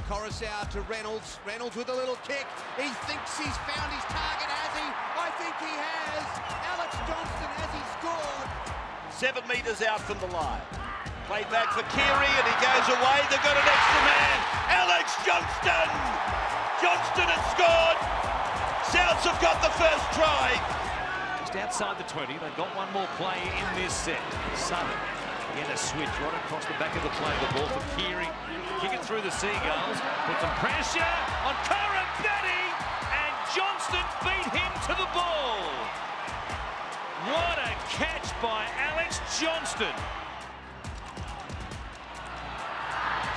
Coruscant to Reynolds. Reynolds with a little kick. He thinks he's found his target, has he? I think he has. Alex Johnston, has he scored? 7 metres out from the line. Played back for Keary and he goes away. They've got an extra man. Alex Johnston! Johnston has scored. Souths have got the first try. Just outside the 20. They've got one more play in this set. Southern again a switch right across the back of the play. The ball for Keary. Kick it through the Seagulls. Put some pressure on Benny, and Johnston beat him to the ball. What a catch by Alex Johnston.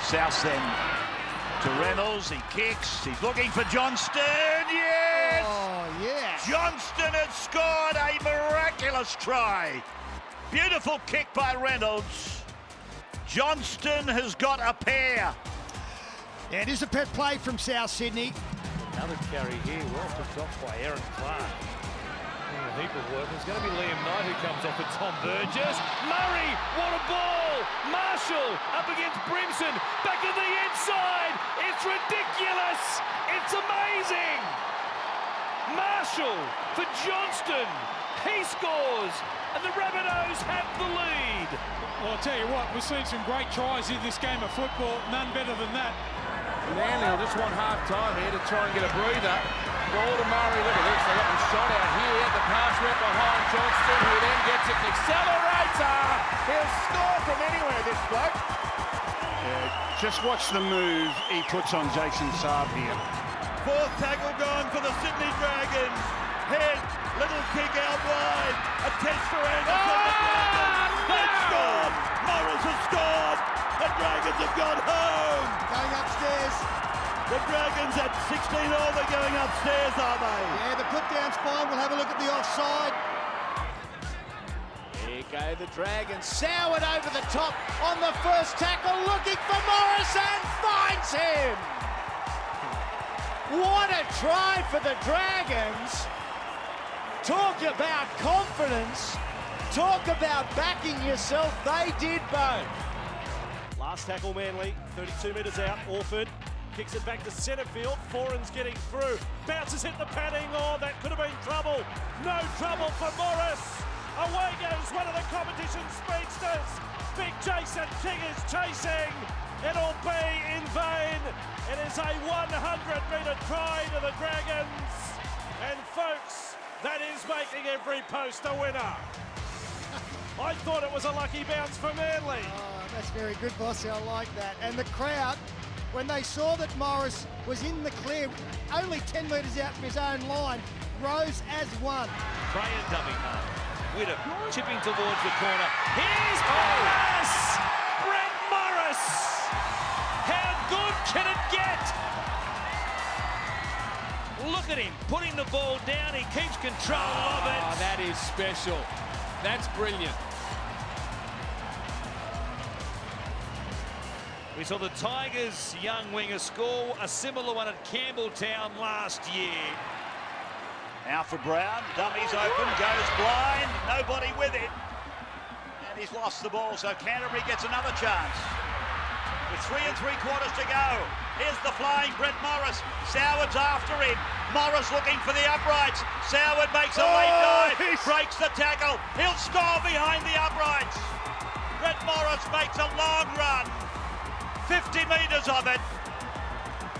South then to Reynolds. He kicks. He's looking for Johnston. Yes! Oh, yes. Johnston has scored a miraculous try. Beautiful kick by Reynolds. Johnston has got a pair. Yeah, it is a pet play from South Sydney. Another carry here, well picked off by Aaron Clark. A heap of work. There's going to be Liam Knight who comes off at Tom Burgess. Murray, what a ball! Marshall up against Brimson, back to the inside. It's ridiculous. It's amazing. Marshall for Johnston. He scores, and the Rabbitohs have the lead. Well, I'll tell you what, we've seen some great tries in this game of football. None better than that. Manly will just want half-time here to try and get a breather. Ball to Murray, look at this, they got the shot out here. The pass went behind Johnston, who then gets it, accelerator. He'll score from anywhere, this bloke. Yeah, just watch the move he puts on Jason Saab here. Fourth tackle gone for the Sydney Dragons. Head, little kick out wide. A test for Anderson. The Dragons have scored. Morris has scored. The Dragons have gone home. Going upstairs. The Dragons at 16 all, they're going upstairs, are they? Yeah, the put-down's fine. We'll have a look at the offside. Here go the Dragons. Soured over the top on the first tackle, looking for Morris and finds him. What a try for the Dragons. Talk about confidence. Talk about backing yourself. They did both. Last tackle Manly, 32 metres out. Orford kicks it back to centre field. Foran's getting through. Bounces hit the padding. Oh, that could have been trouble. No trouble for Morris. Away goes one of the competition speedsters. Big Jason King is chasing. It'll be in vain. It is a 100-metre try to the Dragons. And folks, that is making every post a winner. I thought it was a lucky bounce for Manly. Oh, that's very good, Bossy. I like that. And the crowd, when they saw that Morris was in the clear, only 10 metres out from his own line, rose as one. Try and dummy home. Whittam chipping towards the corner. Here's Morris! Brett Morris! How good can it get? Look at him putting the ball down. He keeps control of it. Oh, that is special. That's brilliant. We saw the Tigers' young winger score a similar one at Campbelltown last year. Now for Brown, dummies open, goes blind, nobody with it. And he's lost the ball, so Canterbury gets another chance. With 3 3/4 to go. Here's the flying Brett Morris. Soward's after him. Morris looking for the uprights. Soward makes a late dive, breaks the tackle. He'll score behind the uprights. Brett Morris makes a long run. 50 metres of it.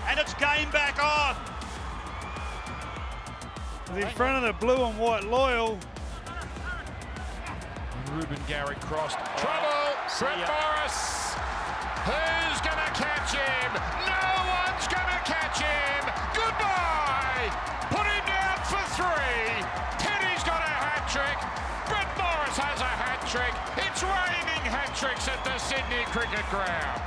And it's game back on. In front of the blue and white Loyal. Ruben Garrick crossed. Trouble! Brett Morris! Who's going to catch him? No one's going to catch him! Goodbye! Put him down for 3. Teddy's got a hat-trick. Brett Morris has a hat-trick. It's raining hat-tricks at the Sydney Cricket Ground.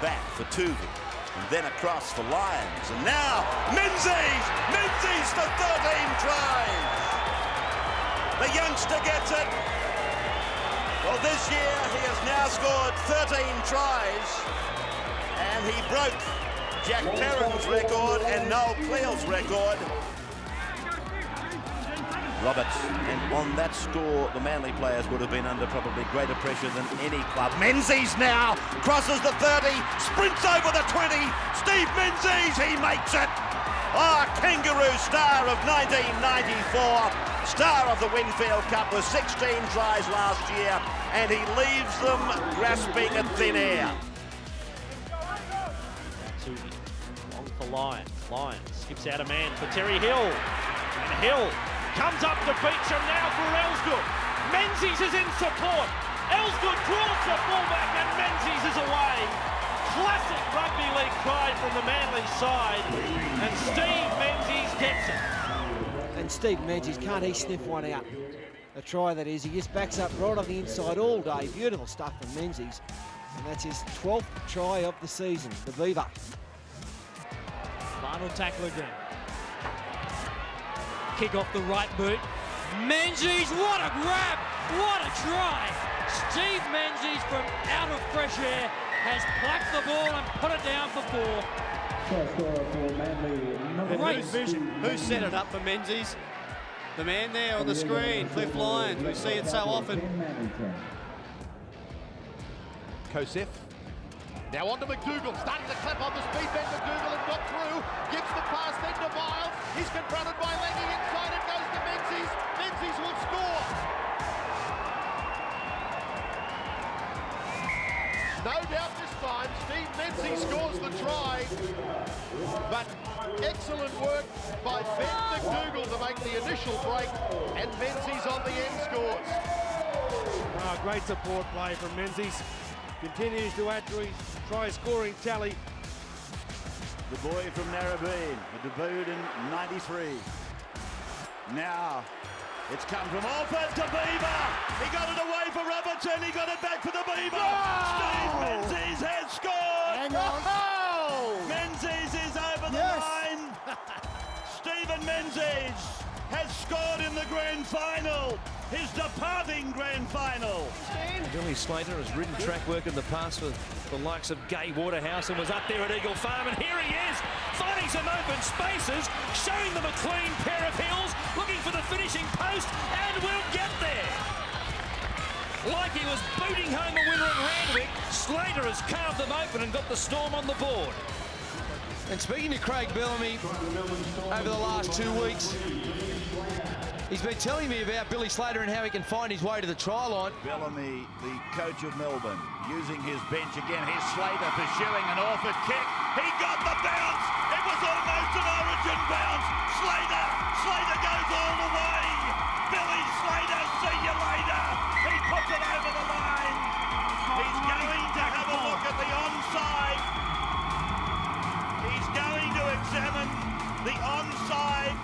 Back for Tuvey, and then across for Lions, and now Menzies! Menzies for 13 tries! The youngster gets it. Well, this year he has now scored 13 tries, and he broke Jack Perrin's record and Noel Cleo's record. Roberts, and on that score, the Manly players would have been under probably greater pressure than any club. Menzies now crosses the 30, sprints over the 20. Steve Menzies, he makes it! Oh, kangaroo star of 1994, star of the Winfield Cup with 16 tries last year, and he leaves them grasping at thin air. Long for Lyon. Lyon skips out a man for Terry Hill. And Hill comes up to Beecham now for Elsgood. Menzies is in support. Elsgood draws the ball back and Menzies is away. Classic rugby league try from the Manly side. And Steve Menzies gets it. And Steve Menzies, can't he sniff one out? A try that is. He just backs up right on the inside all day. Beautiful stuff from Menzies. And that's his 12th try of the season, the Beaver. Final tackle again. Kick off the right boot. Menzies, what a grab! What a try! Steve Menzies from out of fresh air has plucked the ball and put it down for 4. Great vision. Who set it up for Menzies? The man there on the screen, Cliff Lyons. We see it so often. Kosef. Now on to McDougall, starting to clap on the speed bend. McDougall and got through, gives the pass then to Miles. He's confronted by Leggy, inside it goes to Menzies. Menzies will score. No doubt this time, Steve Menzies scores the try. But excellent work by Ben McDougall to make the initial break, and Menzies on the end scores. Oh, great support play from Menzies. Continues to add to his try-scoring tally. The boy from Narrabeen, who debuted in '93. Now, it's come from Alford to Beaver. He got it away for Robertson. He got it back for the Beaver. Oh! Steve Menzies has scored. Hang on. Oh! Menzies is over the line. Stephen Menzies has scored in the grand final. His departing grand final. Billy Slater has ridden track work in the past with the likes of Gay Waterhouse and was up there at Eagle Farm, and here he is, finding some open spaces, showing them a clean pair of heels, looking for the finishing post, and will get there. Like he was booting home a winner at Randwick, Slater has carved them open and got the Storm on the board. And speaking to Craig Bellamy over the last 2 weeks, he's been telling me about Billy Slater and how he can find his way to the try line. Bellamy, the coach of Melbourne, using his bench again. Here's Slater pursuing an Orford kick. He got the bounce. It was almost an Origin bounce. Slater goes all the way. Billy Slater, see you later. He puts it over the line. He's going to have a look at the onside. He's going to examine the onside.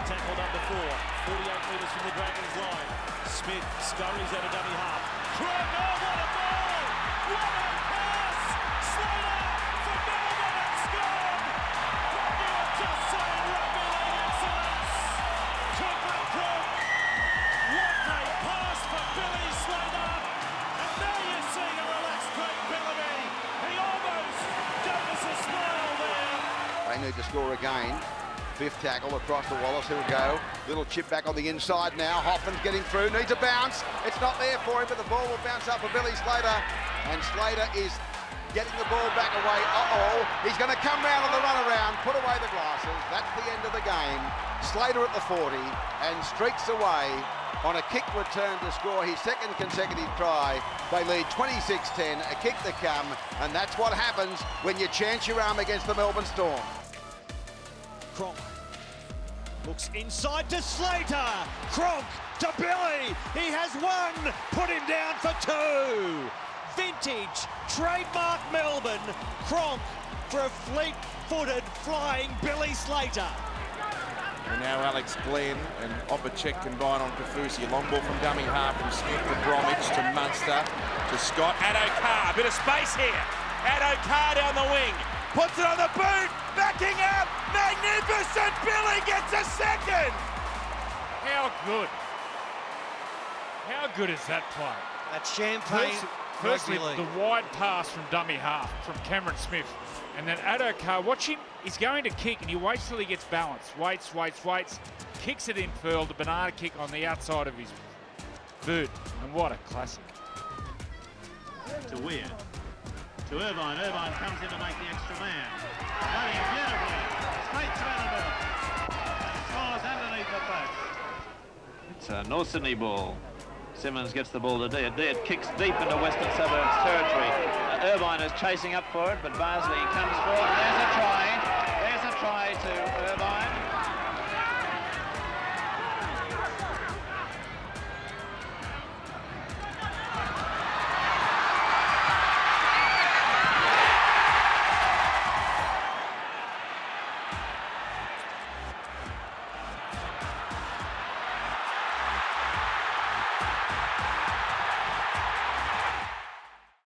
Tackle number 4, 48 metres from the Dragons line. Smith scurries out of dummy half. Crook, oh, what a ball! What a pass! Slater for Melbourne and scored! You were just saying rugby league excellence! Cooper Crook! What a pass for Billy Slater! And now you're seeing a relaxed Craig Bellamy. He almost gave us a smile there. They need to score again. 5th tackle across to Wallace, he'll go. Little chip back on the inside now. Hoffman's getting through, needs a bounce. It's not there for him, but the ball will bounce up for Billy Slater. And Slater is getting the ball back away. He's going to come round on the run around, put away the glasses. That's the end of the game. Slater at the 40 and streaks away on a kick return to score his 2nd consecutive try. They lead 26-10, a kick to come, and that's what happens when you chance your arm against the Melbourne Storm. Cronk looks inside to Slater. Cronk to Billy. He has 1. Put him down for 2. Vintage, trademark Melbourne. Cronk for a fleet-footed, flying Billy Slater. And now Alex Glenn and Opacek combine on Kafusi. Long ball from dummy half from Smith to Bromwich to Munster to Scott. Addo-Carr, bit of space here. Addo-Carr down the wing. Puts it on the boot, backing up, magnificent, Billy gets a 2nd! How good? How good is that play? That's champagne. Firstly, rugby league. the wide pass from dummy half from Cameron Smith. And then Addo-Carr, watch him, he's going to kick and he waits till he gets balanced. Waits, kicks it in furled, the banana kick on the outside of his boot. And what a classic. To Weir. To Irvine. Irvine comes in to make the extra man. Running North Sydney ball. Simmons gets the ball to Dead. Dead kicks deep into Western Suburbs territory. Irvine is chasing up for it, but Barsley comes forward. There's a try.